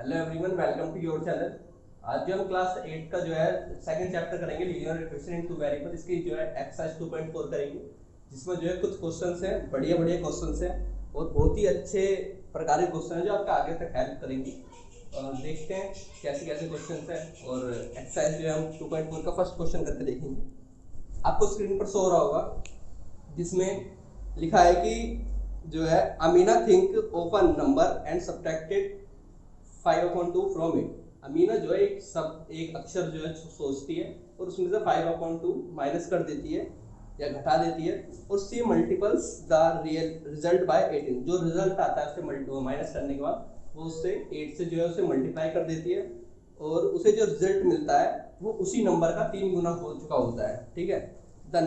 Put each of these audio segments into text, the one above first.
Hello everyone, welcome to your channel. आज जो हम क्लास 8 का जो है सेकंड चैप्टर करेंगे, linear regression in two variable. इसकी जो है एक्सरसाइज 2.4 करेंगे, जिसमें जो है कुछ क्वेश्चंस हैं, बढ़िया बढ़िया क्वेश्चंस हैं और बहुत ही अच्छे प्रकार के क्वेश्चन हैं जो आपका आगे तक हेल्प करेंगे। और देखते हैं कैसे कैसे क्वेश्चंस हैं। और एक्सरसाइज जो है हम 2.4 का फर्स्ट क्वेश्चन करके देखेंगे। आपको स्क्रीन पर शो हो रहा होगा, जिसमें लिखा है कि जो है Amina think of a number and subtracted 5/2 from it. Amina जो है एक अक्षर जो है सोचती है और उसमें से 5/2 माइनस कर देती है या घटा देती है, और C multiplies the real result by 18। जो रिजल्ट आता है उसे माइनस करने के बाद वो उससे 8 से जो है उसे मल्टीप्लाई कर देती है, और उसे जो रिजल्ट मिलता है वो उसी नंबर का 3 गुना हो चुका होता है। ठीक है, the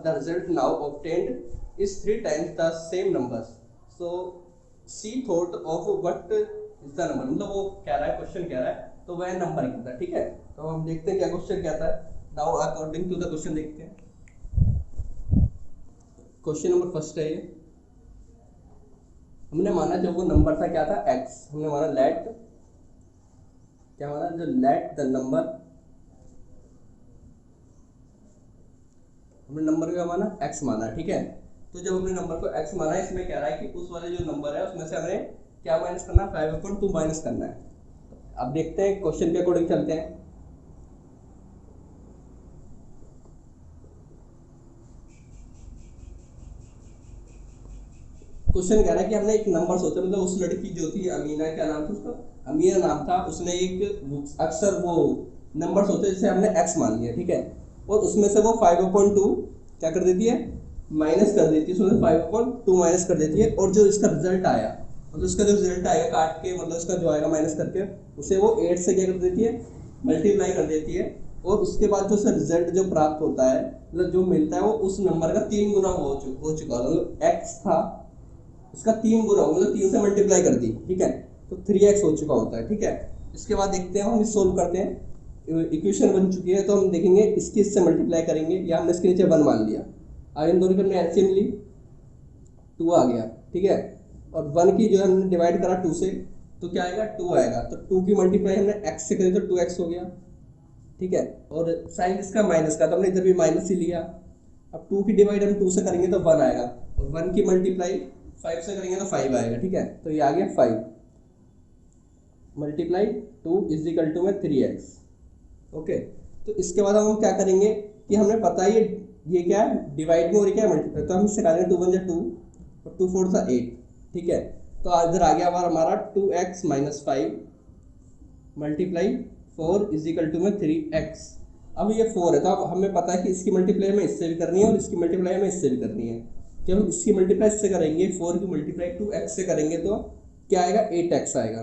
result now obtained is 3 times the same numbers, so she thought of what is the number. मतलब वो कह रहा है, क्वेश्चन कह रहा है तो वह नंबर कहता है। ठीक है, तो हम देखते हैं क्या क्वेश्चन कहता है। Now according to the question देखते हैं। क्वेश्चन नंबर फर्स्ट है ये। हमने माना जो वो नंबर था क्या था, x। हमने माना लेट, क्या माना, जो लेट द नंबर, हमने नंबर का माना x माना। ठीक है, तो जब हमने नंबर को x माना है, इसमें कह रहा है कि उस वाले जो नंबर है उसमें से हमें क्या माइनस करना है, 5/2 माइनस करना है। अब देखते हैं, क्वेश्चन के अकॉर्डिंग चलते हैं। क्वेश्चन कह रहा है कि हमने एक नंबर सोचा, मतलब उस लड़की जो थी अमीना, क्या नाम था उसका, अमीना नाम था, उसने एक अक्सर वो नंबर सोचा जिसे हमने x मान लिया। ठीक है, और उसमें से वो 5/2 क्या कर देती है, माइनस कर देती है, उसमें 5/2 माइनस कर देती है, और जो इसका रिजल्ट आया, मतलब इसका जो रिजल्ट आएगा काट के, मतलब इसका जो आएगा माइनस करके, उसे वो 8 से क्या कर देती है, मल्टीप्लाई कर देती है, और उसके बाद जो उसका रिजल्ट जो प्राप्त होता है, मतलब जो मिलता है, वो उस नंबर का 3 गुना हो चुका, मतलब x था इसका 3 गुना, मतलब 3 से मल्टीप्लाई कर दी। ठीक है, तो 3x हो चुका होता है। ठीक है, इसके बाद देखते हैं, हम इस सोल्व करते हैं। इक्वेशन बन चुकी है, तो हम देखेंगे इसकी इससे मल्टीप्लाई करेंगे, या हमने इसके नीचे 1 मान लिया। अब इन दोनों की हमने एलसीएम ली, 2 आ गया। ठीक है, और 1 की जो है हमने डिवाइड करा 2 से, तो क्या आएगा, 2 आएगा। तो 2 की मल्टीप्लाई हमने x से करी तो 2x हो गया। ठीक है, और साइन इसका माइनस का, तो हमने इधर भी माइनस ही लिया। अब 2 की डिवाइड हम 2 से करेंगे तो 1 आएगा, और 1 की मल्टीप्लाई 5 से करेंगे तो 5 आएगा। ठीक है, तो ये आ गया 5 मल्टीप्लाई 2 इज इक्वल टू में 3x। ओके, तो इसके बाद हम क्या करेंगे कि हमें पता है ये क्या है, डिवाइड में और क्या है, मल्टीप्लाई। तो हम इससे करेंगे 2 1 2 और 2 4 8। ठीक है, तो इधर आ गया हमारा 2x minus 5 multiply 4 is equal to में 3x। अब ये 4 है, तो अब हमें पता है कि इसकी मल्टीप्लाई हमें इससे भी करनी है और इसकी मल्टीप्लाई हमें इससे भी करनी है। जब हम इसकी मल्टीप्लाई इससे करेंगे, 4 की मल्टीप्लाई 2x से करेंगे तो क्या आएगा, 8x आएगा,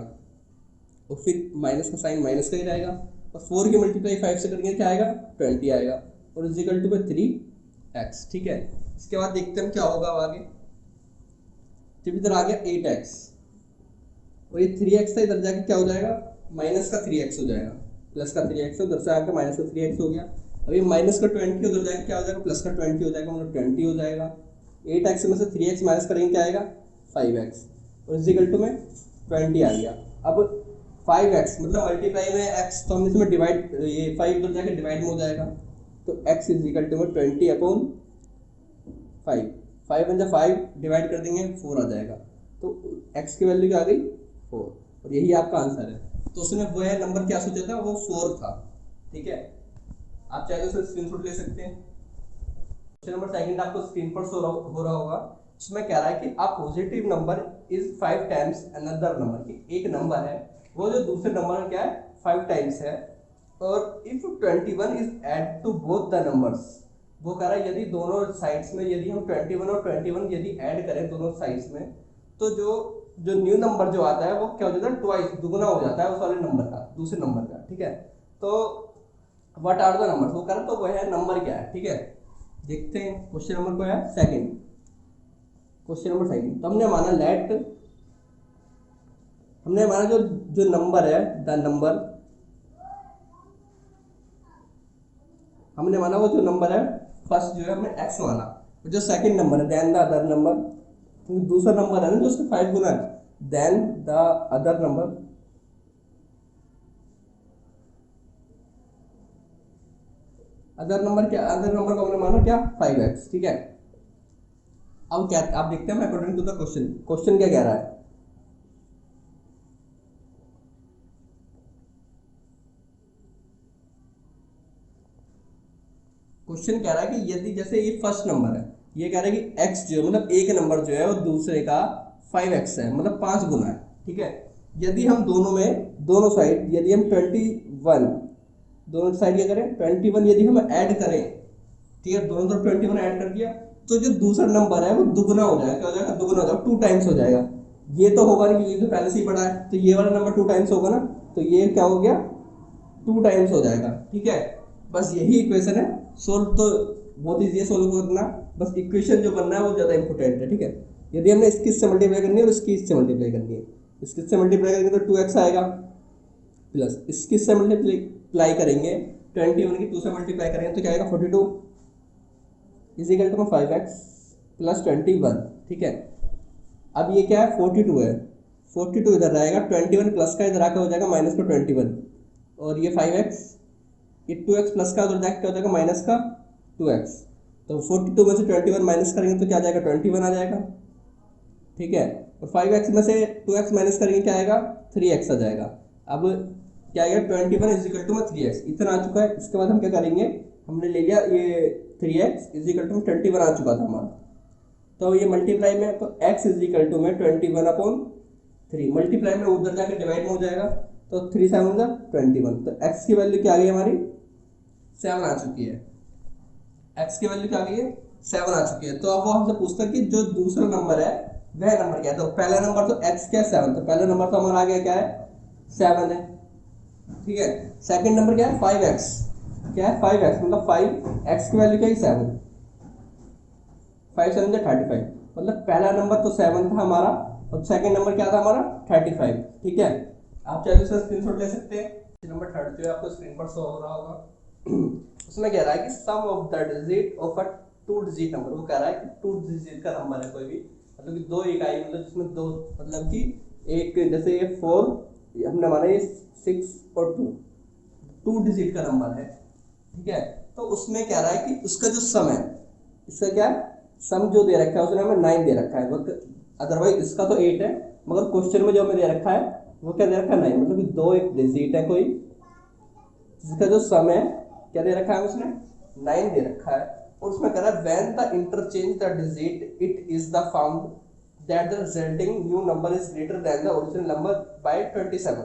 और फिर माइनस का साइन माइनस का ही रहेगा, और 4 की मल्टीप्लाई 5 से करेंगे क्या आएगा, 20 आएगा, और इज इक्वल टू में 3x। ठीक है, इसके बाद देखते हैं क्या होगा आगे। जब इधर आ गया 8x और ये 3x था, इधर जाके क्या हो जाएगा, माइनस का 3x हो जाएगा, प्लस का 3x उधर से आकर माइनस का 3x हो गया। अभी माइनस का 20 उधर जाएगा क्या हो जाएगा, प्लस का 20 हो जाएगा, मतलब 20 हो जाएगा। 8x में से 3x माइनस करेंगे क्या आएगा, 5x, और इज इक्वल टू में 20 आ गया। अब 5x मतलब मल्टीप्लाई में x, तो हम इसमें डिवाइड, ये 5 उधर जाके डिवाइड में हो जाएगा, तो x इज इक्वल टू में 20/5। 5 बन जा 5, डिवाइड कर देंगे 4 आ जाएगा, तो x की वैल्यू क्या आ गई, 4, और यही आपका आंसर है। तो उसने वो है नंबर क्या सोचा था, वो 4 था। ठीक है, आप चाहे तो स्क्रीनशॉट ले सकते हैं। क्वेश्चन नंबर सेकंड आपको स्क्रीन पर हो रहा होगा, इसमें कह रहा है कि a positive number is 5 times another number. कि एक नंबर है वो जो दूसरे नंबर में क्या है, 5 टाइम्स है, और if 21 is add to both the numbers. वो कह रहा है यदि दोनों साइड्स में, यदि हम 21 और 21 यदि ऐड करें दोनों साइड्स में, तो जो जो न्यू नंबर जो आता है वो क्या हो जाता है, ट्वाइस, दुगुना हो जाता है उस वाले नंबर का, दूसरे नंबर का। ठीक है, तो व्हाट आर द नंबर्स, वो कह रहा है तो वह नंबर क्या है। ठीक है, देखते हैं क्वेश्चन नंबर को है सेकंड। क्वेश्चन नंबर सेकंड, तो हमने माना लेट, हमने माना जो जो नंबर है, द नंबर, हमने माना वो जो नंबर है फर्स्ट जो है हमने x माना, जो सेकंड नंबर है देन द अदर नंबर, क्योंकि दूसरा नंबर है ना जो उसके 5 गुना है, then the other number other number क्या, अदर नंबर को हमने माना क्या 5x, ठीक है। अब क्या आप देखते हैं according to the question, question क्या कह रहा है। क्वेश्चन कह रहा है कि यदि जैसे ये फर्स्ट नंबर है, ये कह रहा है कि x जो मतलब एक नंबर जो है वो दूसरे का 5x है, मतलब 5 गुना है, ठीक है। यदि हम दोनों में दोनों साइड यदि हम 21 दोनों साइड क्या करें 21 यदि हम ऐड करें, ठीक है, दोनों तरफ 21 ऐड कर दिया तो जो दूसरा नंबर है वो दुगना हो जाएगा, क्या हो जाएगा दुगना हो जाएगा, 2 टाइम्स हो जाएगा। ये तो होगा नहीं क्योंकि तो पहले से ही पढ़ा है, तो ये वाला नंबर 2 टाइम्स होगा ना, तो ये क्या हो गया 2 टाइम्स हो जाएगा, ठीक है। बस यही इक्वेशन है, सोल्व तो बहुत ईजी है सोल्व करना, बस इक्वेशन जो बनना है वो ज़्यादा इंपॉर्टेंट है, ठीक है। यदि हमने इसकी इससे मल्टीप्लाई करनी है और इसकी इससे मल्टीप्लाई करनी है, इसकी इससे मल्टीप्लाई करेंगे तो 2x आएगा, प्लस इसकी इससे मल्टीप्लाई करेंगे 21 की 2 से मल्टीप्लाई करेंगे तो क्या आएगा 42 is equal to 5x plus 21, ठीक है। अब ये क्या है 42 है, 42 इधर रहेगा, 21 प्लस का इधर आकर हो जाएगा माइनस का 21, और ये 5x, ये 2x प्लस का उधर जाकर क्या हो जाएगा माइनस का 2x, तो 42 में से 21 माइनस करेंगे तो क्या आ जाएगा 21 आ जाएगा, ठीक है। और 5x में से 2x माइनस करेंगे क्या आएगा 3x आ जाएगा। अब क्या आएगा 21 इज इक्वल टू में 3x इतना आ चुका है। इसके बाद हम क्या करेंगे, हमने ले लिया ये 3x इज इक्वल टू 21 आ चुका था हमारा, तो ये मल्टीप्लाई में तो x इज इक्वल टू में 21/3 मल्टीप्लाई में उधर जाकर डिवाइड में हो जाएगा, तो 3 7 21, तो x की वैल्यू क्या आ गई हमारी 7 आ चुकी है, x की वैल्यू क्या आ गई है 7 आ चुकी है। तो अब वो हमसे पूछता है कि जो दूसरा नंबर है वह नंबर क्या है, तो पहला नंबर तो x क्या है 7, तो पहला नंबर तो हमारा आ गया क्या है 7 है, ठीक है। सेकंड नंबर क्या है 5x, क्या है 5x मतलब 5x की वैल्यू क्या है 7, 5 7 35, मतलब पहला नंबर तो 7 था हमारा और सेकंड नंबर क्या था हमारा 35, ठीक है। आप चाहे तो स्क्रीनशॉट ले सकते हैं, नंबर 30 जो है आपको स्क्रीन पर शो हो रहा होगा। उसमें कह रहा है कि sum of the digit of a 2 digit number, वो कह रहा है कि 2 डिजिट का नंबर है कोई भी, मतलब कि 2 इकाई, मतलब जिसमें 2 मतलब कि एक जैसे ये 4 हमने माना ये 6 और 2 डिजिट का नंबर है, ठीक है। तो उसमें कह रहा है कि उसका जो सम है, इसका क्या है सम जो दे रखा है उसने हमें 9 दे रखा है, अदरवाइज इसका तो 8 है, मगर क्वेश्चन में जो हमें दे रखा है वो क्या दे रखा है 9, मतलब कि 2 एक डिजिट है कोई जिसका जो सम है क्या दे रखा है उसने 9 दे रखा है, और उसमें कह रहा है when the interchange the digit it is the found that the resulting new number is greater than the original number by 27।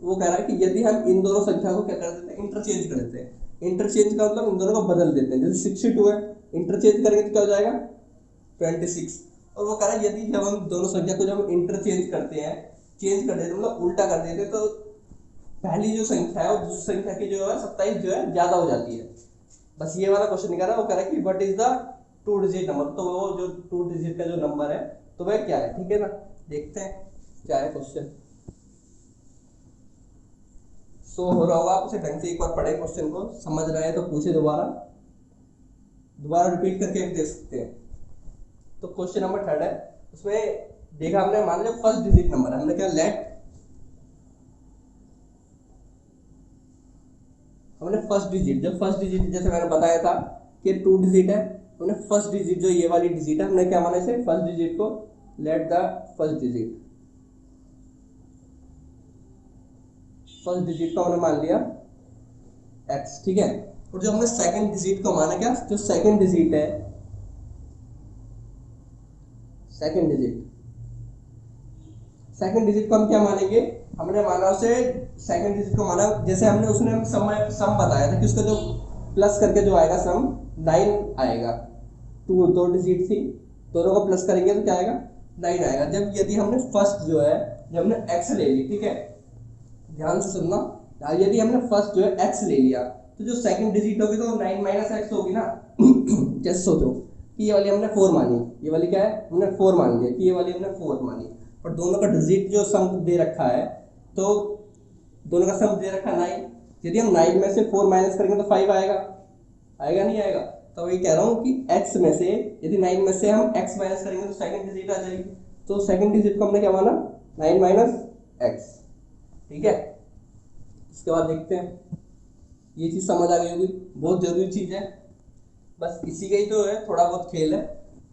वो कह रहा है कि यदि हम इन दोनों संख्या को क्या कर देते हैं इंटरचेंज कर देते हैं, इंटरचेंज का मतलब इन दोनों को बदल देते हैं, जैसे 62 है इंटरचेंज करेंगे तो क्या हो जाएगा 26, और वो कह रहा है यदि जब हम दोनों संख्या को जब हम इंटरचेंज करते हैं, चेंज कर देते हैं मतलब उल्टा कर देते हैं, तो पहली जो संख्या है और दूसरी संख्या की जो है 27 जो है ज्यादा हो जाती है। बस ये वाला क्वेश्चन निकाला, वो कह रहा है कि what is the 2 digit number, तो वो जो 2 डिजिट का जो नंबर है तो वह क्या है, ठीक है ना। देखते हैं क्या है क्वेश्चन, सो हो रहा होगा, आप उसे ढंग से एक बार पढ़े क्वेश्चन को, समझ रहे हैं तो पूछे दोबारा रिपीट करके देख सकते हैं। तो क्वेश्चन नंबर 3 है, उसमें देखा हमने मान लिया फर्स्ट डिजिट नंबर है, हमने क्या लेट हमने फर्स्ट डिजिट, जब फर्स्ट डिजिट जैसे मैंने बताया था कि 2 डिजिट है, हमने फर्स्ट डिजिट जो ये वाली डिजिट है हमने क्या माना इसे फर्स्ट डिजिट को लेट द फर्स्ट डिजिट को हमने मान लिया x, ठीक है। और जो हमने सेकंड डिजिट को माना क्या, जो सेकंड डिजिट है सेकंड डिजिट को हम क्या मानेंगे, हमने माना उसे सेकंड डिजिट को माना जैसे हमने उसने हम सम बताया था कि उसका जो प्लस करके जो आएगा सम 9 आएगा, 2 डिजिट थी दोनों को प्लस करेंगे तो क्या आएगा 9 आएगा। जब यदि हमने फर्स्ट जो है जब हमने x ले ली, ठीक है ध्यान से सुनना, यदि हमने फर्स्ट जो है x ले लिया तो जो सेकंड डिजिट होगी तो 9 माइनस x होगी ना। जैसे सोचो कि ये वाली हमने 4 मानी, ये वाली क्या है हमने 4 मान लिया कि ये वाली हमने 4 मानी, और दोनों का डिजिट जो सम दे रखा है तो दोनों का सम दे रखा है 9, यदि हम 9 में से 4 माइनस करेंगे तो 5 आएगा, आएगा नहीं आएगा। तो वही कह रहा हूँ कि x में से यदि 9 में से हम x माइनस करेंगे तो सेकंड डिजिट आ जाएगी, तो सेकंड डिजिट को हमने क्या माना 9 माइनस x, ठीक है। इसके बाद देखते हैं ये चीज़ समझ आ गई होगी, बहुत जरूरी चीज़ है। बस इसी का ही तो है, थोड़ा बहुत खेल है।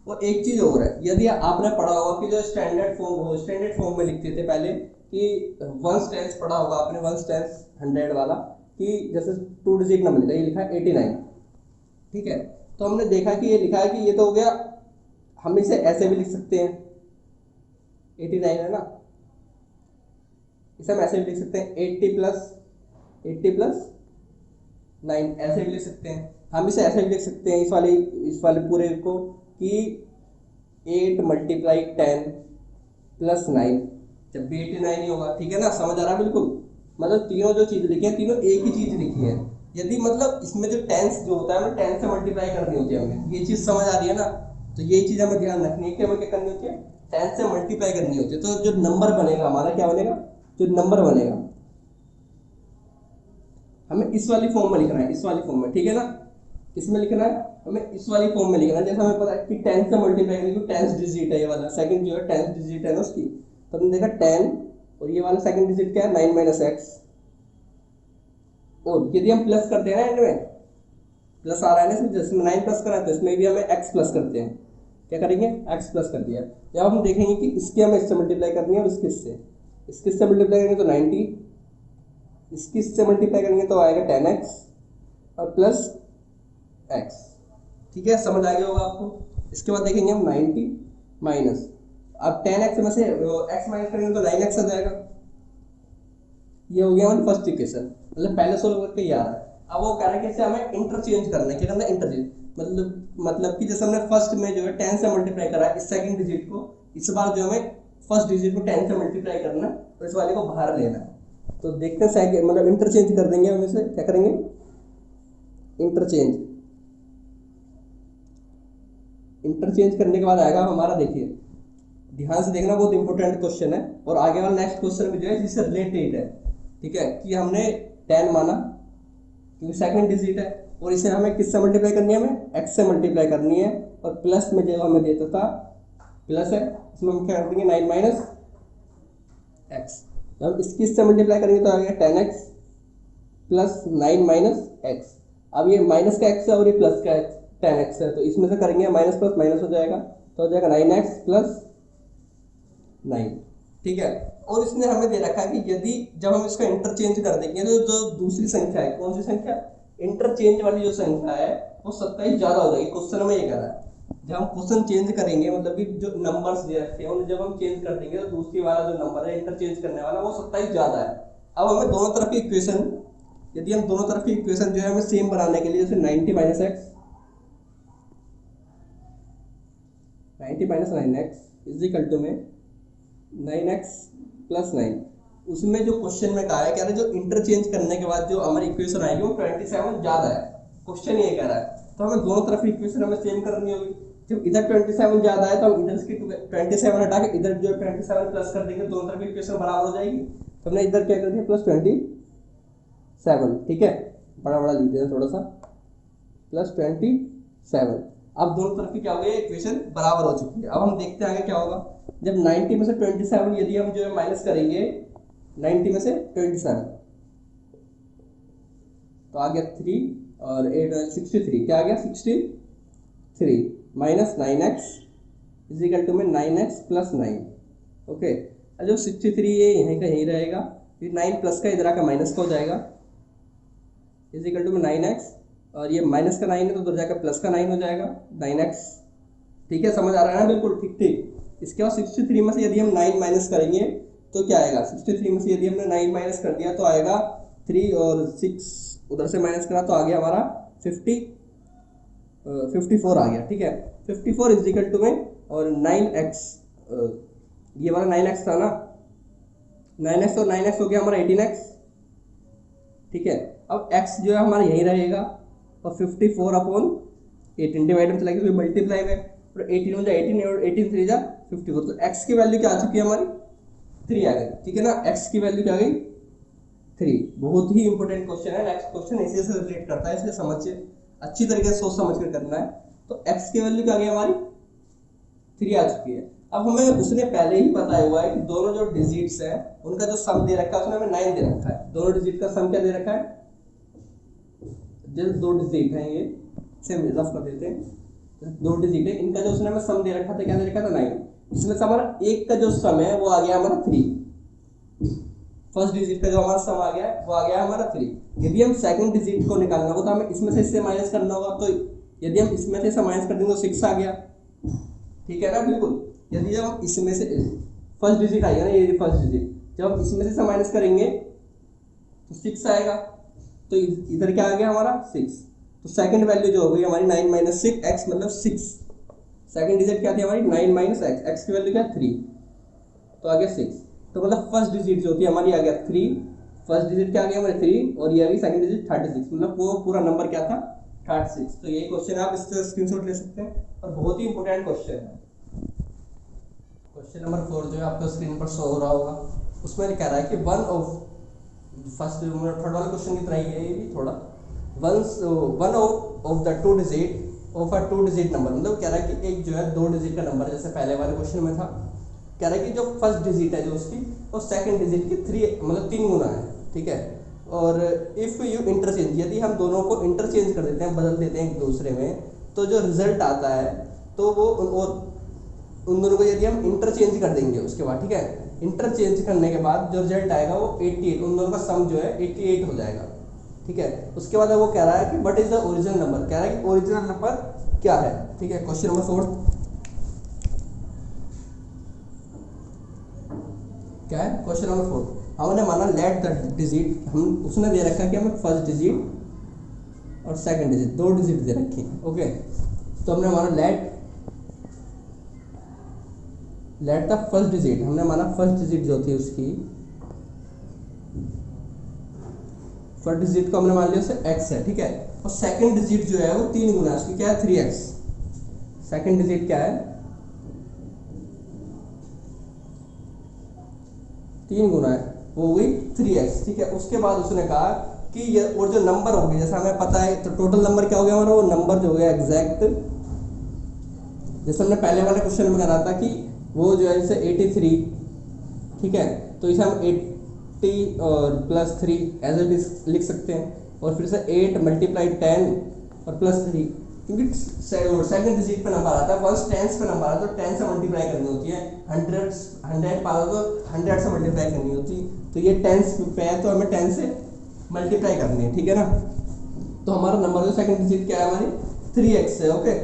और एक चीज़ और है, यदि आपने पढ़ा होगा कि जो स्टैंडर्ड फॉर्म हो, स्टैंडर्ड फॉर्म में लिखते थे पहले कि वंस टेंस पढ़ा होगा आपने, वंस टेंस 100 वाला, कि जैसे 2 डिजिट नंबर लिखा, ये लिखा है 89, ठीक है। तो हमने देखा कि ये लिखा है कि ये तो हो गया, हम इसे ऐसे भी लिख सकते हैं, 89 है ना, इसे हम ऐसे भी लिख सकते हैं 80 प्लस 9, ऐसे भी लिख सकते हैं। हम इसे ऐसे भी लिख सकते हैं, इस वाले पूरे को, कि 8 × 10 + 9, जब भी 89 ही होगा, ठीक है ना, समझ आ रहा है बिल्कुल। मतलब तीनों जो चीज़ लिखी है, तीनों एक ही चीज़ लिखी है। यदि मतलब इसमें जो टेंस जो होता है, हमें 10 से मल्टीप्लाई करनी होती है, हमें ये चीज़ समझ आ रही है ना। तो ये चीज़ हमें ध्यान रखनी है कि हमें क्या करनी होती है, 10 से मल्टीप्लाई करनी होती है। तो जो नंबर बनेगा हमारा, क्या बनेगा, जो नंबर बनेगा, हमें इस वाली फॉर्म में लिखना है, इस वाली फॉर्म में, ठीक है ना। किसमें लिखना है, हमें इस वाली फॉर्म में लिखना है। जैसे हमें पता है कि 10 से मल्टीप्लाई करेंगे, 10 डिजिट है ये वाला, सेकंड जो है 10 डिजिट है ना उसकी। तो हमने देखा 10, और ये वाला सेकंड डिजिट क्या है, 9 - x। और यदि हम प्लस करते हैं ना एंड में, प्लस आ रहा है ना इसमें, जिसमें 9 प्लस करा है, तो इसमें भी हमें x प्लस करते हैं। क्या करेंगे, x प्लस कर दिया। जब हम देखेंगे कि इसके हमें इससे मल्टीप्लाई करनी है, और इसके इससे मल्टीप्लाई करेंगे तो 90, इसकी इससे मल्टीप्लाई करेंगे तो आएगा 10x और प्लस x, ठीक है, समझ आ गया होगा आपको। इसके बाद देखेंगे हम 90 माइनस, अब 10x में से x माइनस करेंगे तो 9x आ जाएगा। ये हो गया हमारी फर्स्ट इक्वेशन, मतलब पहले सोल्व करके ये आ रहा है। अब वो कह रहा है कि इसे हमें इंटरचेंज करना है। क्या करना है, इंटरचेंज, मतलब कि जैसे हमने फर्स्ट में जो है 10 से मल्टीप्लाई करा है इस सेकंड डिजिट को, इस बार जो हमें फर्स्ट डिजिट को 10 से मल्टीप्लाई करना है और इस वाले को बाहर लेना है। तो देखते हैं, मतलब इंटरचेंज कर देंगे हम इसे। क्या करेंगे, इंटरचेंज। इंटरचेंज करने के बाद आएगा हमारा, देखिए ध्यान से देखना, बहुत इंपॉर्टेंट क्वेश्चन है। और आगे वाला नेक्स्ट क्वेश्चन भी जो है जिससे रिलेटेड है, ठीक है, कि हमने 10 माना क्योंकि सेकंड डिजिट है, और इसे हमें किससे मल्टीप्लाई करनी है, हमें x से मल्टीप्लाई करनी है। और प्लस में जो हमें देता था प्लस है, इसमें हम क्या कर देंगे 9 - x। जब इसकी इससे मल्टीप्लाई करेंगे तो आ गया 10x प्लस 9 - x। अब ये माइनस का x है और ये प्लस का 10x है, तो इसमें से करेंगे माइनस प्लस माइनस हो जाएगा, तो हो जाएगा 9x प्लस 9, ठीक है। और इसने हमें दे रखा है कि यदि जब हम इसका इंटरचेंज कर देंगे तो जो दूसरी संख्या है, कौन सी संख्या, इंटरचेंज वाली जो संख्या है वो 27 ज्यादा हो जाएगी। क्वेश्चन में ये कह रहा है, जब हम क्वेश्चन चेंज करेंगे, मतलब कि जो नंबर्स दे रखे हैं उन्हें जब हम चेंज कर देंगे तो दूसरी वाला जो नंबर है इंटरचेंज करने वाला वो 27 ज्यादा है। अब हमें दोनों तरफ की इक्वेशन, यदि हम दोनों तरफ की इक्वेशन जो है हमें सेम बनाने के लिए, जैसे 90 - x, 90 - 9x is equal to में 9x प्लस 9, उसमें जो क्वेश्चन में कहा है, कह रहे जो इंटरचेंज करने के बाद जो हमारी इक्वेशन आएगी वो 27 ज्यादा है। क्वेश्चन ये कह रहा है, तो हमें दोनों तरफ इक्वेशन हमें सेम करनी होगी। जब इधर 27 ज्यादा है तो हम इधर की 27 हटा के इधर जो 27 प्लस कर देंगे, दोनों तरफ इक्वेशन बराबर हो जाएगी। तो हमने इधर क्या कर दिया, प्लस 27, ठीक है, बड़ा बड़ा लिख दिया थोड़ा सा, प्लस 27। अब दोनों तरफ की क्या हो गई, इक्वेशन बराबर हो चुकी है। अब हम देखते हैं आगे क्या होगा। जब 90 में से 27 यदि हम जो है माइनस करेंगे, 90 में से 27, तो आ गया 3 और 8 63, क्या आ गया 63 minus 9x is equal to में 9x प्लस 9, ओके। जो 63 ये यहीं का यहीं रहेगा, फिर 9 प्लस का इधर आकर माइनस का हो जाएगा, इज इक्वल टू में 9x, और ये माइनस का 9 है तो उधर जाकर प्लस का 9 हो जाएगा 9x, ठीक है, समझ आ रहा है ना, बिल्कुल ठीक ठीक। इसके बाद 63 में से यदि हम 9 माइनस करेंगे तो क्या आएगा, 63 में से यदि हमने 9 माइनस कर दिया तो आएगा 3, और 6 उधर से माइनस करा तो आ गया हमारा 54 आ गया, ठीक है। 54 इज इक्वल टू में, और 9x, ये वाला 9x था ना, 9x और 9x हो गया हमारा 18x, ठीक है। अब x जो है हमारा यही रहेगा, और 54/18 डिवाइड में चला गया, मल्टीप्लाई में, और 18 हो जाए 18 और 18 3 जा 54, तो x की वैल्यू क्या आ चुकी है हमारी 3 आ गई, ठीक है ना। x की वैल्यू क्या आ गई 3। बहुत ही इंपॉर्टेंट क्वेश्चन है, नेक्स्ट क्वेश्चन इसी से रिलेट करता है, इसलिए समझिए, अच्छी तरीके से सोच समझ कर करना है। तो x की वैल्यू क्या आ गई हमारी 3 आ चुकी है। अब हमें उसने पहले ही बताया हुआ है कि दोनों जो डिजिट्स हैं उनका जो सम दे रखा है उसने हमें 9 दे रखा है। दोनों डिजिट का सम क्या दे रखा है जैसे 2 डिजिट हैं, ये से रफ कर देते हैं, 2 डिजिट है, इनका जो उसने हमें सम दे रखा था, क्या दे रखा था 9, इसमें से हमारा एक का जो सम है वो आ गया हमारा 3, फर्स्ट डिजिट का जो हमारा सम आ गया है वो आ गया हमारा 3। यदि हम सेकंड डिजिट को निकालना होगा तो हमें इसमें से इससे माइनस करना होगा, तो यदि हम इसमें से इसे माइनस कर देंगे तो 6 आ गया, ठीक है ना, बिल्कुल। यदि जब हम इसमें से फर्स्ट डिजिट आएगा ना, ये फर्स्ट डिजिट, जब हम इसमें से इसे माइनस करेंगे तो 6 आएगा, तो इधर क्या आ गया हमारा 6, तो सेकंड वैल्यू जो हो गई हमारी 9 - 6 x मतलब 6, सेकंड डिजिट क्या थी हमारी 9 - x, x की वैल्यू क्या 3, तो आ गया 6, तो मतलब फर्स्ट डिजिट जो थी हमारी आ गया 3, फर्स्ट डिजिट क्या आ गया हमारे 3, और ये आ गई सेकंड डिजिट 36, मतलब वो पूरा नंबर क्या था 36। तो यही क्वेश्चन आप इससे स्क्रीनशॉट ले सकते हैं और बहुत ही इंपॉर्टेंट क्वेश्चन है। क्वेश्चन नंबर 4 जो है आपको स्क्रीन पर शो हो रहा होगा, उसमें कह रहा है कि वन ऑफ फर्स्ट थर्ड वाले क्वेश्चन की तरह ही है ये भी थोड़ा, one of the 2 digit of a 2 digit number, मतलब कह रहा है कि एक जो है 2 डिजिट का नंबर, जैसे पहले वाले क्वेश्चन में था, कह रहा है कि जो फर्स्ट डिजिट है जो उसकी वो सेकंड डिजिट की 3 मतलब 3 गुना है, ठीक है। और इफ़ यू इंटरचेंज, यदि हम दोनों को इंटरचेंज कर देते हैं, बदल देते हैं एक दूसरे में, तो जो रिजल्ट आता है तो वो उन दोनों को यदि हम इंटरचेंज कर देंगे उसके बाद, ठीक है, इंटरचेंज करने के बाद जो रिजल्ट आएगा वो 88, उन दोनों का सम जो है 88 हो जाएगा, ठीक है। उसके बाद वो कह रहा है कि what is the original number, कह रहा है कि ओरिजिनल नंबर क्या है, ठीक है। क्वेश्चन नंबर 4 क्या है, क्वेश्चन नंबर 4, हमने माना लेट द डिजिट, हम उसने दे रखा है कि हमें फर्स्ट डिजिट और सेकंड डिजिट 2 डिजिट दे रखी है, ओके। तो हमने माना लेट द फर्स्ट डिजिट, हमने माना फर्स्ट डिजिट जो थी उसकी, फर्स्ट डिजिट को हमने मान लिया उसे x है, ठीक है, और सेकंड डिजिट जो है वो 3 गुना है उसकी, क्या है 3x, सेकंड डिजिट क्या है 3 गुना है, वो हुई 3x, ठीक है। उसके बाद उसने कहा कि ये और जो नंबर होंगे, जैसा हमें पता है, तो टोटल नंबर क्या हो गया हमारा, वो नंबर जो हो गया एग्जैक्ट, जैसे हमने पहले वाले क्वेश्चन में कहा था कि वो जो है जैसे 83, ठीक है, तो इसे हम 80 और प्लस 3 एज इट इज लिख सकते हैं, और फिर से 8 × 10 और प्लस 3, क्योंकि सेकंड डिजिट पे नंबर आता है, फर्स्ट टेंस पे नंबर आता है, तो 10 से मल्टीप्लाई करनी होती है, 100 पाओ तो 100 से मल्टीप्लाई करनी होती है, तो ये टेंस पे है तो हमें 10 से मल्टीप्लाई करनी है, ठीक है ना। तो हमारा नंबर जो सेकंड डिजिट क्या है हमारी 3x है, ओके।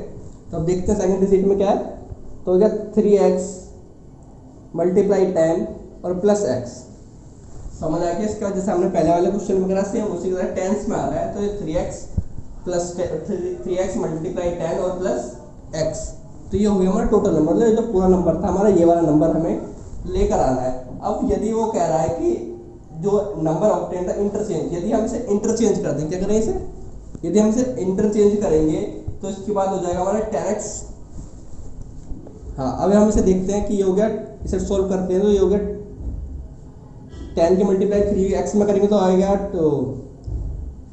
तो अब देखते हैं सेकंड डिजिट में क्या है, तो हो गया 3x × 10 और प्लस x, समझ आ गया इसका, जैसे हमने पहले वाले क्वेश्चन में करा सेम उसी तरह टेंस में आ रहा है, तो ये 3x × 10 और प्लस x, तो ये हो गया हमारा टोटल नंबर, मतलब जो पूरा नंबर था हमारा, ये वाला नंबर हमें लेकर आना है। अब यदि वो कह रहा है कि जो नंबर ऑब्टेन था इंटरचेंज, यदि हम इसे इंटरचेंज कर दें, क्या करें इसे, यदि हम इसे इंटरचेंज करेंगे तो इसके बाद हो जाएगा हमारा 10x, हाँ। अब हम इसे देखते हैं कि ये हो गया, इसे सोल्व करते हैं तो ये हो गया 10 की मल्टीप्लाई 3x में करेंगे तो आएगा, तो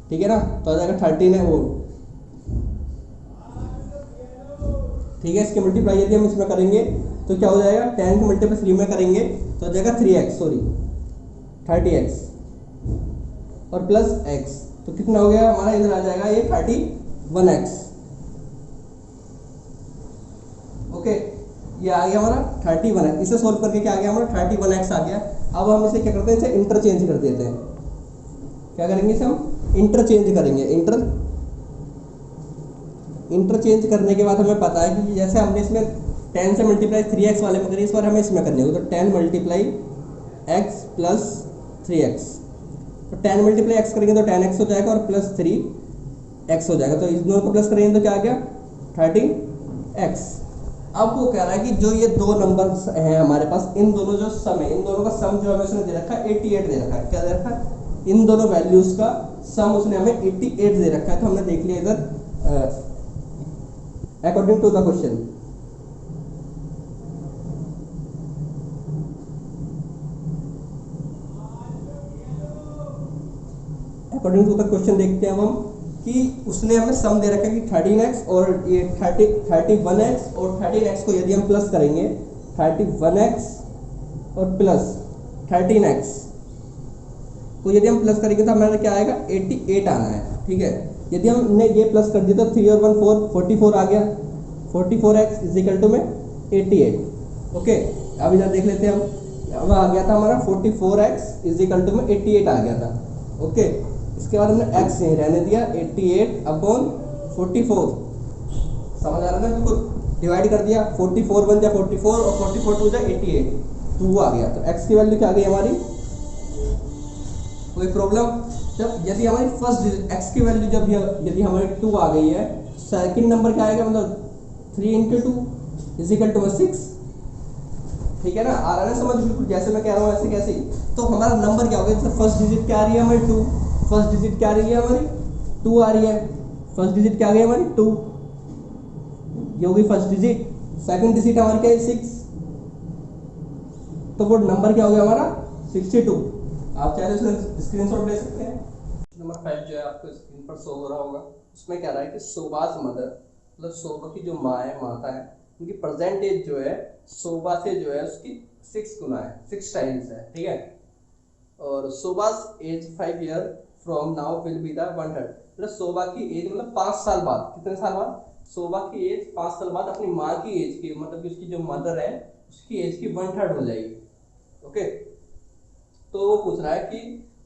ठीक है ना, तो आ जाएगा 13 है वो, ठीक है। इसकी मल्टीप्लाई यदि हम इसमें करेंगे तो क्या हो जाएगा, 10 की मल्टीप्लाई 3 में करेंगे तो हो जाएगा 30x और प्लस x, तो कितना हो गया हमारा, इधर आ जाएगा ये 31x, ओके। ये आ गया हमारा 31x, इसे सोल्व करके क्या आ गया हमारा 31x आ गया। अब हम इसे क्या करते हैं, इसे इंटरचेंज कर देते हैं, क्या करेंगे इसे हम इंटरचेंज करेंगे, इंटरचेंज करने के बाद हमें पता है कि जैसे हमने इसमें 10 से मल्टीप्लाई 3x वाले में करी, इस बार हमें इसमें करनी होगी, तो 10 × x प्लस 3x, तो 10 × x करेंगे तो 10x हो जाएगा और प्लस 3x हो जाएगा, तो इस दोनों को प्लस करेंगे तो क्या आ गया 30x। अब वो कह रहा है कि जो ये दो नंबर हैं हमारे पास, इन दोनों जो सम है, इन दोनों का सम जो हमें उसने दे रखा है 88 दे रखा है, क्या दे रखा है, इन दोनों वैल्यूज का सम उसने हमें 88 दे रखा है। तो हमने देख लिया इधर according to the question, according to the question देखते हैं अब हम कि उसने हमें सम दे रखा है कि 13x और ये 31x और 13x को यदि हम प्लस करेंगे 31x और प्लस 13x, तो यदि हम प्लस करेंगे तो हमारा क्या आएगा 88 आना है, ठीक है। यदि हमने ये प्लस कर दिया तो 3 और 1 4, 44 आ गया, 44x इज इक्वल टू में 88। ओके, अब इधर देख लेते हैं हम, अब आ गया था हमारा 44x इज इक्वल टू में 88 आ गया था। ओके, इसके बाद हमने x यहीं रहने दिया, 88 अपॉन 44, समझ आ रहा है ना, बिल्कुल डिवाइड कर दिया, 44 बन जा 44 और 44 टू जा 88, 2 आ गया। तो x की वैल्यू क्या आ गई हमारी, कोई प्रॉब्लम? जब यदि हमारी फर्स्ट डिजिट x की वैल्यू जब यदि हमारी 2 आ गई है, सेकंड नंबर क्या आएगा, मतलब 3 इंटू 2 इज इक्वल टू 6, ठीक है ना, आ रहा है समझ, बिल्कुल जैसे मैं कह रहा हूँ ऐसे कैसे। तो हमारा नंबर क्या होगा, जैसे फर्स्ट डिजिट क्या आ रही है हमारी 2, फर्स्ट डिजिट क्या आ रही है हमारी 2 आ रही है, फर्स्ट डिजिट क्या आ गई हमारी 2, ये होगी फर्स्ट डिजिट। सेकंड डिजिट हमारी क्या है 6, तो वो नंबर क्या हो गया हमारा 62। आप चाहे तो स्क्रीनशॉट ले सकते हैं। नंबर 5 जो है आपको स्क्रीन पर शो हो रहा होगा, उसमें कह रहा है कि शोभाज मदर, मतलब शोभा की जो माँ है, माता है, उनकी प्रेजेंट एज जो है शोभा से जो है उसकी 6 गुना है, 6 टाइम्स है, ठीक है। और Shobha's age 5 year from now will be the 1/3, मतलब शोभा की एज मतलब 5 साल बाद, कितने साल बाद, शोभा की एज 5 साल बाद अपनी माँ की एज की, मतलब कि उसकी जो मदर है उसकी एज की 1/3 हो जाएगी। ओके, तो वो पूछ रहा है कि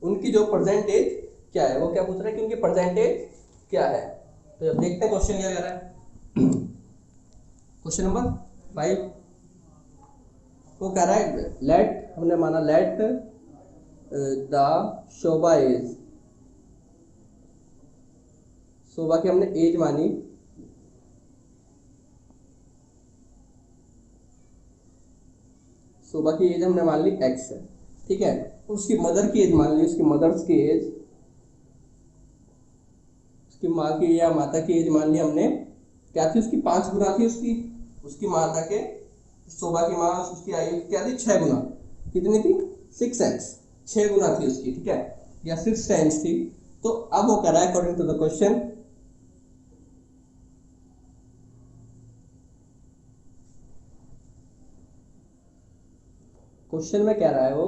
उनकी जो प्रेजेंट एज क्या है, वो क्या पूछ रहा है कि उनकी प्रेजेंट एज क्या है। तो जब देखते हैं क्वेश्चन क्या कह रहा है। क्वेश्चन नंबर 5 वो कह रहा है लेट, हमने माना लेट द शोभा एज, शोभा की हमने एज मानी, शोभा की एज हमने मान ली x है, ठीक है। उसकी मदर की एज मान ली, उसकी मदर्स की एज, उसकी माँ की या माता की एज मान ली हमने, क्या थी उसकी 5 गुना थी, उसकी माता के, शोभा की माँ उसकी आयु क्या थी 6 गुना, कितनी थी 6x, 6 गुना थी उसकी, ठीक है, या 6 टाइम्स थी। तो अब वो कह रहा है according to the question, question में कह रहा है वो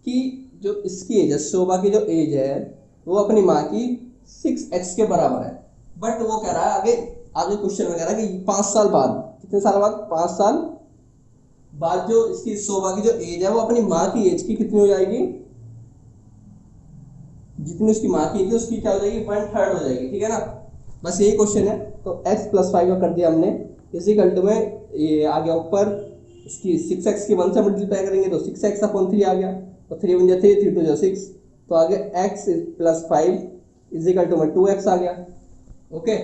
कि जो इसकी एज है, शोभा की जो एज है वो अपनी माँ की 6x के बराबर है, बट वो कह रहा है आगे, आगे क्वेश्चन में कह रहा है कि 5 साल बाद, कितने साल बाद, 5 साल बाद जो इसकी शोभा की जो एज है वो अपनी माँ की एज की कितनी हो जाएगी, जितनी उसकी माँ की एज है उसकी क्या हो जाएगी 1/3 हो जाएगी, ठीक है ना, बस यही क्वेश्चन है। तो x + 5 कर दिया हमने, इसी कल्ट में ये आ गया ऊपर, इसकी 6x की 1 से मल्टीप्लाई करेंगे तो 6x अपॉन 3 आ गया, तो 3 × 3 3 × 2 6, तो आगे x + 5 = 2x आ गया। ओके,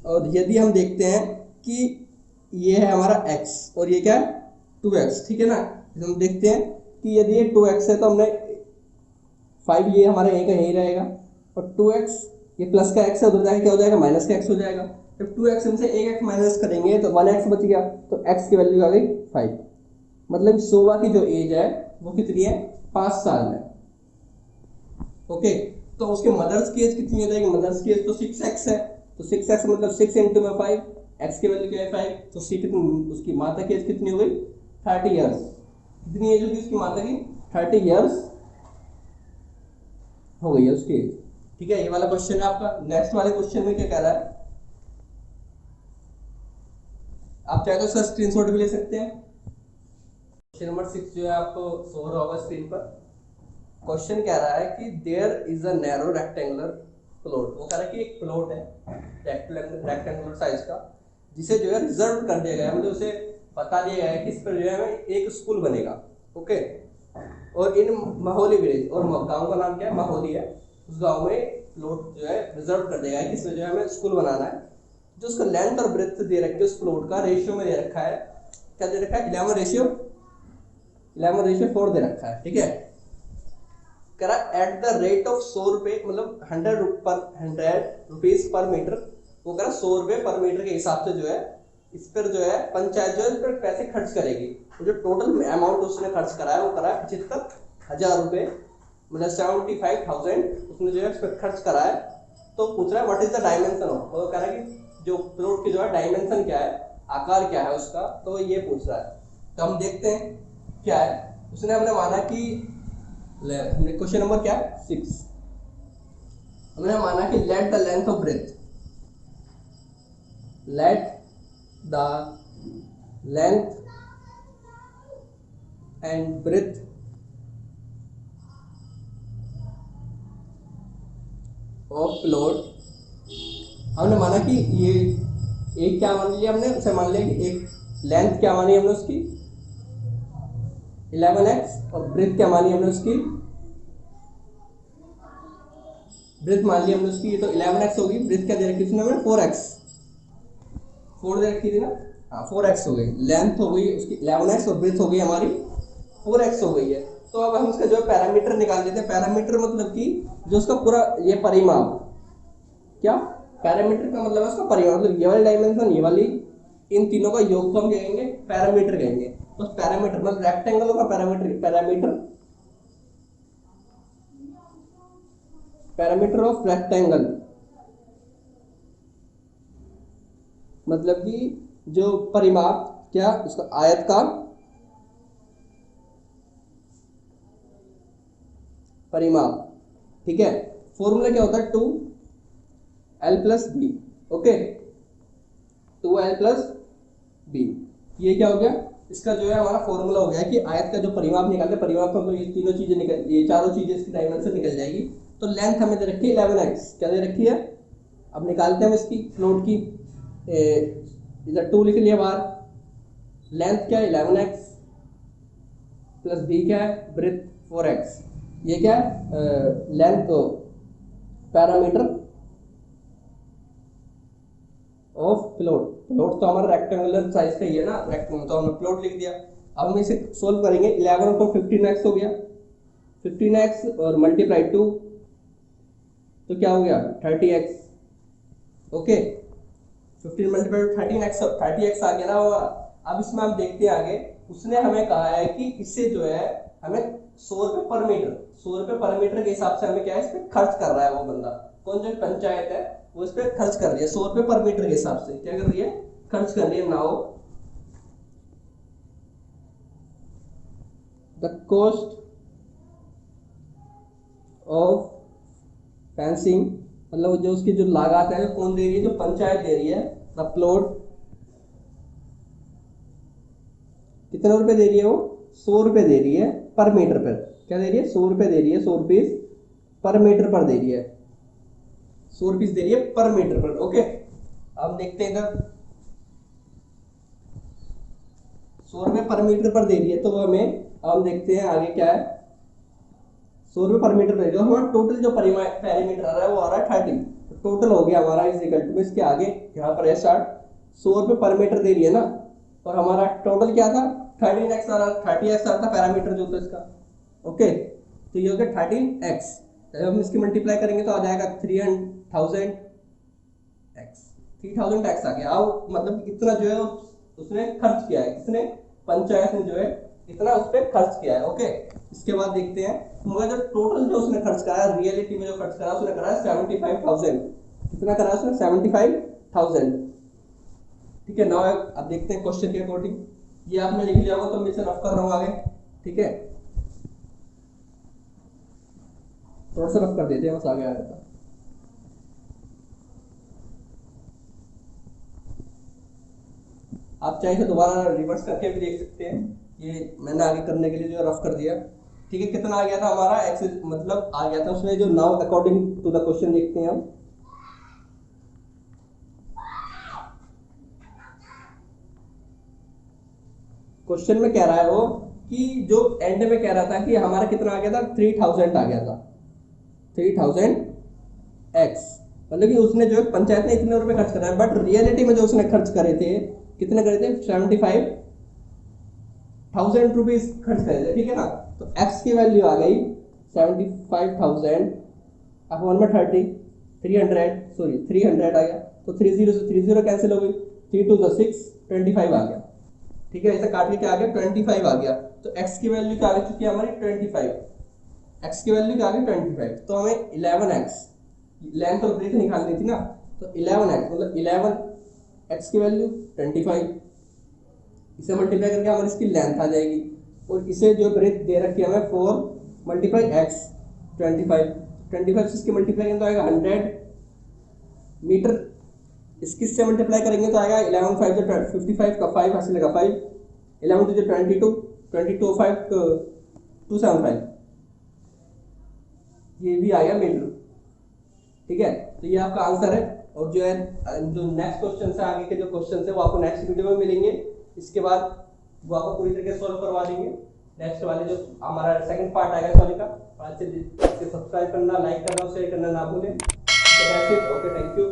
और यदि हम देखते हैं कि ये है हमारा x और ये क्या है 2x, ठीक है ना, हम देखते हैं कि यदि ये 2x है तो हमने 5 ये हमारा यहीं का यहीं रहेगा, और 2x ये प्लस का x है, उधर जाके क्या हो जाएगा माइनस का x हो जाएगा। जब 2x से 1x माइनस करेंगे तो 1x बच गया, तो x की वैल्यू आ गई 5, मतलब शोभा की जो एज है वो कितनी है 5 साल है। ओके, तो उसके मदर्स की एज कितनी हो जाएगी, मदर्स की एज तो 6x है, तो 6x मतलब 6 × 5, x की वैल्यू क्या है 5, तो सी कितनी, उसकी माता की एज कितनी हो गई 30 ईयर्स, कितनी एज होगी उसकी माता की 30 ईयर्स हो गई है उसकी एज, ठीक है। ये वाला क्वेश्चन है आपका। नेक्स्ट वाले क्वेश्चन में क्या कह रहा है, आप चाहे तो इसका स्क्रीनशॉट भी ले सकते हैं। क्वेश्चन नंबर 6 जो है आपको शो हो रहा होगा स्क्रीन पर। क्वेश्चन कह रहा है कि there is a narrow rectangular plot, वो कह रहा है कि एक प्लॉट है रेक्टेंगुलर साइज का, जिसे जो है रिजर्व कर दिया गया है, मतलब उसे बता दिया गया है कि इस पर जो है एक स्कूल बनेगा। ओके, और इन माहौली विलेज, और गांव का नाम क्या है माहौली है, उस गांव में प्लॉट जो है रिजर्व कर दिया गया है कि इसमें जो है हमें स्कूल बनाना है। जो उसका लेंथ और ब्रेथ दे रखी है उस प्लॉट का रेशियो में दे रखा है, क्या दे रखा है 11:4 दे रखा है, ठीक है। कह रहा एट द रेट ऑफ 100 रुपए, मतलब 100 रुपीज पर मीटर, वो कह रहा 100 रुपए पर मीटर के हिसाब से जो है इस पर जो है पंचायत जो है इस पर पैसे खर्च करेगी। तो जो टोटल अमाउंट उसने खर्च कराया वो करा 75,000 रुपए, मतलब 75,000 उसने जो है इस पर खर्च कराया। तो पूछ रहा है what is the dimension of, वो कह रहा है कि जो प्लॉट की जो है डायमेंशन क्या है, आकार क्या है उसका, तो ये पूछ रहा है। तो हम देखते हैं क्या है। उसने हमने माना कि हमने क्वेश्चन नंबर क्या है 6, हमने माना कि let the length of breadth, let the length and breadth of float, हमने माना कि ये एक क्या मान लिया हमने, उसे मान लिया कि एक लेंथ क्या मानी हमने उसकी 11x और ब्रेथ क्या मानी हमने उसकी, ब्रेथ मान लिया हमने उसकी, ये तो 11x होगी, ब्रेथ क्या दे रखी उसने हमें 4x, 4 दे रखी थी ना, हाँ 4x हो गई, लेंथ हो गई उसकी 11x और ब्रेथ हो गई हमारी 4x हो गई है। तो अब हम उसका जो पैरामीटर निकाल लेते हैं, पैरामीटर मतलब कि जो उसका पूरा ये परिमाप, क्या पैरामीटर का मतलब है उसका परिमाप, मतलब ये वाली डायमेंशन ये वाली, इन तीनों का योग को हम कहेंगे पैरामीटर कहेंगे। तो पैरामीटर मतलब रेक्टेंगल का पैरामीटर, पैरामीटर ऑफ रेक्टेंगल मतलब कि जो परिमाप, क्या उसका आयत का परिमाप, ठीक है। फॉर्मूला क्या होता है 2l+b, ओके 2l+b, ये क्या हो गया, इसका जो है हमारा फॉर्मूला हो गया कि आयत का जो परिमाप निकालते हैं, परिमाप का मतलब ये तीनों चीजें निकल, ये चारों चीजें इसकी डायमेंशन निकल जाएगी। तो लेंथ हमें दे रखी है 11x, क्या दे रखी है, अब निकालते हैं हम इसकी फ्लोट की, इधर 2 लिख लिया बाहर, लेंथ क्या है 11x प्लस b क्या है ब्रेथ 4x, ये क्या है लेंथ तो पैरामीटर ऑफ फ्लोट, फ्लोट तो हमारा रेक्टेंगुलर साइज का ही है ना, रेक्टेंगल तो हमने फ्लोट लिख दिया। अब हम इसे सोल्व करेंगे, 11 को 15x हो गया, 15x और मल्टीप्लाई 2 तो क्या हो गया 30x, okay 15 multiply 13x, 30x आ गया ना। अब इसमें हम देखते हैं आगे, उसने हमें कहा है कि इससे जो है हमें 100 रुपये पर मीटर, 100 रुपये पर मीटर के हिसाब से हमें क्या है इस पे खर्च कर रहा है वो बंदा, कौन जो पंचायत है वो इस पे खर्च कर रही है 100 रुपये पर मीटर के हिसाब से, क्या कर रही है खर्च कर रही है। Now the cost of fencing, मतलब जो उसकी जो लागत है कौन दे रही है, जो पंचायत दे रही है। द प्लॉट कितने रुपए दे रही है वो 100 रुपए दे रही है पर मीटर पर, क्या दे रही है 100 रुपए दे रही है, 100 रुपीज पर मीटर पर दे रही है, 100 रुपीज दे रही है पर मीटर पर, ओके। अब देखते हैं इधर 100 रुपए पर मीटर पर दे रही है, तो वो हमें अब देखते हैं आगे क्या है, 100 रुपए पर मीटर पर दे रही है, हमारा टोटल जो पैरामीटर आ रहा है वो आ रहा है 30, तो टोटल हो गया हमारा इज इक्वल टू, इसके आगे यहाँ पर है स्टार्ट 100 रुपए पर मीटर दे रही है ना, और हमारा टोटल क्या था 13x आ रहा, 30x आ रहा था पैरामीटर जो था इसका, ओके। तो ये हो गया 13x, जब हम इसकी मल्टीप्लाई करेंगे तो आ जाएगा 3000x आ गया। अब मतलब इतना जो है उसने खर्च किया है, किसने पंचायत ने जो है इतना उस पर खर्च किया है, ओके। इसके बाद देखते हैं मगर जो टोटल जो उसने खर्च करा है, रियलिटी में जो खर्च करा उसने करा है 75,000, कितना करा उसने 75,000, ठीक है। नाउ अब देखते हैं क्वेश्चन के अकॉर्डिंग, ये आपने लिख लिया होगा तो मैं इसे रफ कर रहा हूँ आगे, ठीक है, थोड़ा सा रफ कर देते हैं बस आगे आ जाता। आप चाहे तो दोबारा रिवर्स करके भी देख सकते हैं, ये मैंने आगे करने के लिए जो रफ कर दिया, ठीक है। कितना आ गया था हमारा एक्स, मतलब आ गया था उसमें जो now according to the question देखते हैं हम, क्वेश्चन में कह रहा है वो कि जो एंड में कह रहा था कि हमारा कितना आ गया था 3000 आ गया था, 3000x, मतलब कि उसने जो पंचायत ने इतने रुपए खर्च करा है, बट रियलिटी में जो उसने खर्च करे थे कितने करे थे 75,000 रुपीज खर्च करे थे, ठीक है ना। तो x की वैल्यू आ गई 75,000 अपॉन में 300 आ गया, तो 30 से 30 कैंसिल हो गई, 3 2 6 25 आ गया, ठीक है। ऐसे काट के क्या आ गया 25 आ गया, तो x की वैल्यू क्या आ चुकी है हमारी 25, x की वैल्यू क्या आ गई 25, तो हमें 11x लेंथ और ब्रेथ निकालनी थी ना, तो 11x मतलब 11x की वैल्यू 25, इसे मल्टीप्लाई करके हमारी इसकी लेंथ आ जाएगी, और इसे जो ब्रेथ दे रखी है हमें 4 मल्टीप्लाई एक्स 25, 25 से इसकी मल्टीप्लाई करेंगे तो आएगा 100 मीटर। इसकी से मल्टीप्लाई करेंगे तो आएगा 11 5 55 का 5 हासिल का 5, 11 2 22, 22 5 तो 275, ये भी आएगा मीटर। ठीक है, तो ये आपका आंसर है। और जो है जो नेक्स्ट क्वेश्चन है, आगे के जो क्वेश्चन है वो आपको नेक्स्ट वीडियो में मिलेंगे। इसके बाद वो आपको पूरी तरीके से सॉल्व करवा देंगे। नेक्स्ट वाले जो हमारा सेकंड पार्ट आएगा सॉल्व का, अच्छे से सब्सक्राइब करना, लाइक करना, शेयर करना ना भूलें। Okay, thank you.